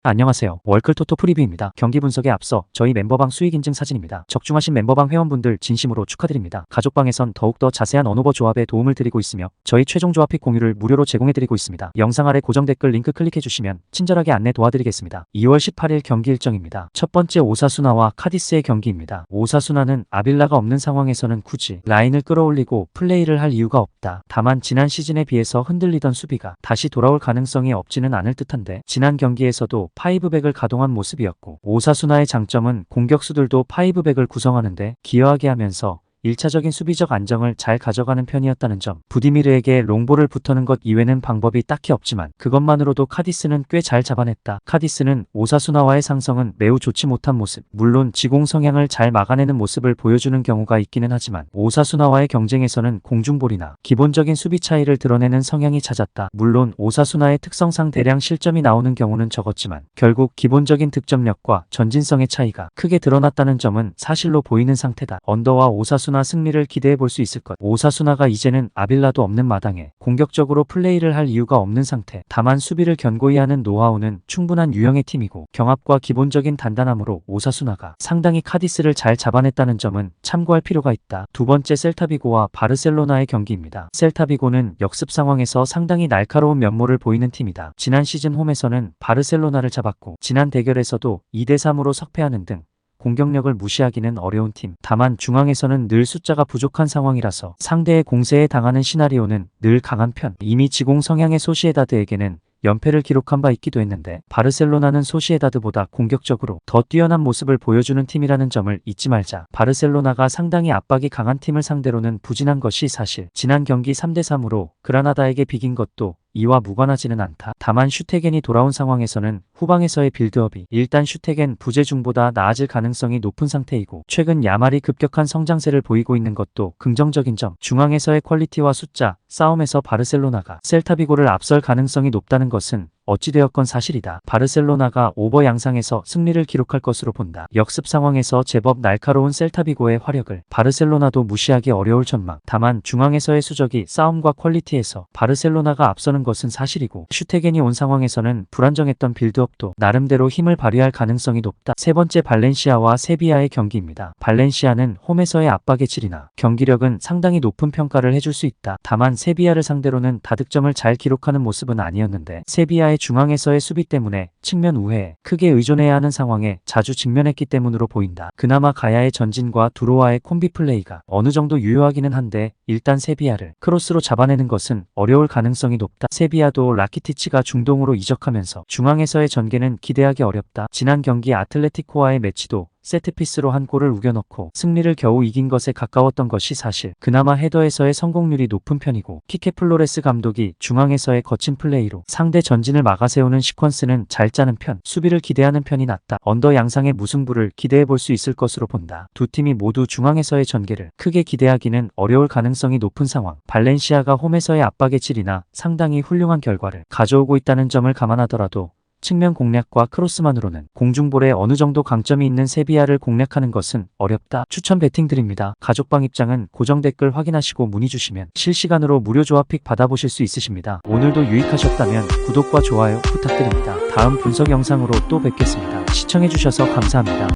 안녕하세요. 월클토토 프리뷰입니다. 경기 분석에 앞서 저희 멤버방 수익 인증 사진입니다. 적중하신 멤버방 회원분들 진심으로 축하드립니다. 가족방에선 더욱더 자세한 언오버 조합에 도움을 드리고 있으며 저희 최종 조합 픽 공유를 무료로 제공해드리고 있습니다. 영상 아래 고정 댓글 링크 클릭해주시면 친절하게 안내 도와드리겠습니다. 2월 18일 경기 일정입니다. 첫 번째 오사수나와 카디스의 경기입니다. 오사수나는 아빌라가 없는 상황에서는 굳이 라인을 끌어올리고 플레이를 할 이유가 없다. 다만 지난 시즌에 비해서 흔들리던 수비가 다시 돌아올 가능성이 없지는 않을 듯한데 지난 경기에서도 파이브백을 가동한 모습이었고 오사수나의 장점은 공격수들도 파이브백을 구성하는데 기여하게 하면서 1차적인 수비적 안정을 잘 가져가는 편이었다는 점, 부디미르에게 롱볼을 붙어는 것 이외는 방법이 딱히 없지만 그것만으로도 카디스는 꽤 잘 잡아냈다. 카디스는 오사수나와의 상성은 매우 좋지 못한 모습, 물론 지공 성향을 잘 막아내는 모습을 보여주는 경우가 있기는 하지만 오사수나와의 경쟁에서는 공중볼이나 기본적인 수비 차이를 드러내는 성향이 잦았다. 물론 오사수나의 특성상 대량 실점이 나오는 경우는 적었지만 결국 기본적인 득점력과 전진성의 차이가 크게 드러났다는 점은 사실로 보이는 상태다. 언더와 오사수나 승리를 기대해 볼 수 있을 것. 오사수나가 이제는 아빌라도 없는 마당에 공격적으로 플레이를 할 이유가 없는 상태. 다만 수비를 견고히 하는 노하우는 충분한 유형의 팀이고 경합과 기본적인 단단함으로 오사수나가 상당히 카디스를 잘 잡아냈다는 점은 참고할 필요가 있다. 두 번째 셀타비고와 바르셀로나의 경기입니다. 셀타비고는 역습 상황에서 상당히 날카로운 면모를 보이는 팀이다. 지난 시즌 홈에서는 바르셀로나를 잡았고 지난 대결에서도 2대3으로 석패하는 등 공격력을 무시하기는 어려운 팀. 다만 중앙에서는 늘 숫자가 부족한 상황이라서 상대의 공세에 당하는 시나리오는 늘 강한 편. 이미 지공 성향의 소시에다드에게는 연패를 기록한 바 있기도 했는데 바르셀로나는 소시에다드보다 공격적으로 더 뛰어난 모습을 보여주는 팀이라는 점을 잊지 말자. 바르셀로나가 상당히 압박이 강한 팀을 상대로는 부진한 것이 사실. 지난 경기 3대3으로 그라나다에게 비긴 것도 이와 무관하지는 않다. 다만 슈테겐이 돌아온 상황에서는 후방에서의 빌드업이 일단 슈테겐 부재중보다 나아질 가능성이 높은 상태이고 최근 야말이 급격한 성장세를 보이고 있는 것도 긍정적인 점. 중앙에서의 퀄리티와 숫자 싸움에서 바르셀로나가 셀타비고를 앞설 가능성이 높다는 것은 어찌되었건 사실이다. 바르셀로나가 오버 양상에서 승리를 기록할 것으로 본다. 역습 상황에서 제법 날카로운 셀타비고의 화력을 바르셀로나도 무시하기 어려울 전망. 다만 중앙에서의 수적이 싸움과 퀄리티에서 바르셀로나가 앞서는 것은 사실이고 슈테겐이 온 상황에서는 불안정했던 빌드업도 나름대로 힘을 발휘할 가능성이 높다. 세 번째 발렌시아와 세비야의 경기입니다. 발렌시아는 홈에서의 압박의 질이나 경기력은 상당히 높은 평가를 해줄 수 있다. 다만 세비야를 상대로는 다득점을 잘 기록하는 모습은 아니었는데 세비야의 중앙에서의 수비 때문에 측면 우회에 크게 의존해야 하는 상황에 자주 직면했기 때문으로 보인다. 그나마 가야의 전진과 두로와의 콤비 플레이가 어느 정도 유효하기는 한데 일단 세비야를 크로스로 잡아내는 것은 어려울 가능성이 높다. 세비야도 라키티치가 중동으로 이적하면서 중앙에서의 전개는 기대하기 어렵다. 지난 경기 아틀레티코와의 매치도 세트피스로 한 골을 우겨넣고 승리를 겨우 이긴 것에 가까웠던 것이 사실. 그나마 헤더에서의 성공률이 높은 편이고 키케 플로레스 감독이 중앙에서의 거친 플레이로 상대 전진을 막아세우는 시퀀스는 잘 짜는 편. 수비를 기대하는 편이 낫다. 언더 양상의 무승부를 기대해 볼 수 있을 것으로 본다. 두 팀이 모두 중앙에서의 전개를 크게 기대하기는 어려울 가능성이 높은 상황. 발렌시아가 홈에서의 압박의 질이나 상당히 훌륭한 결과를 가져오고 있다는 점을 감안하더라도 측면 공략과 크로스만으로는 공중볼에 어느 정도 강점이 있는 세비야를 공략하는 것은 어렵다. 추천 배팅 드립니다. 가족방 입장은 고정 댓글 확인하시고 문의 주시면 실시간으로 무료 조합픽 받아보실 수 있으십니다. 오늘도 유익하셨다면 구독과 좋아요 부탁드립니다. 다음 분석 영상으로 또 뵙겠습니다. 시청해주셔서 감사합니다.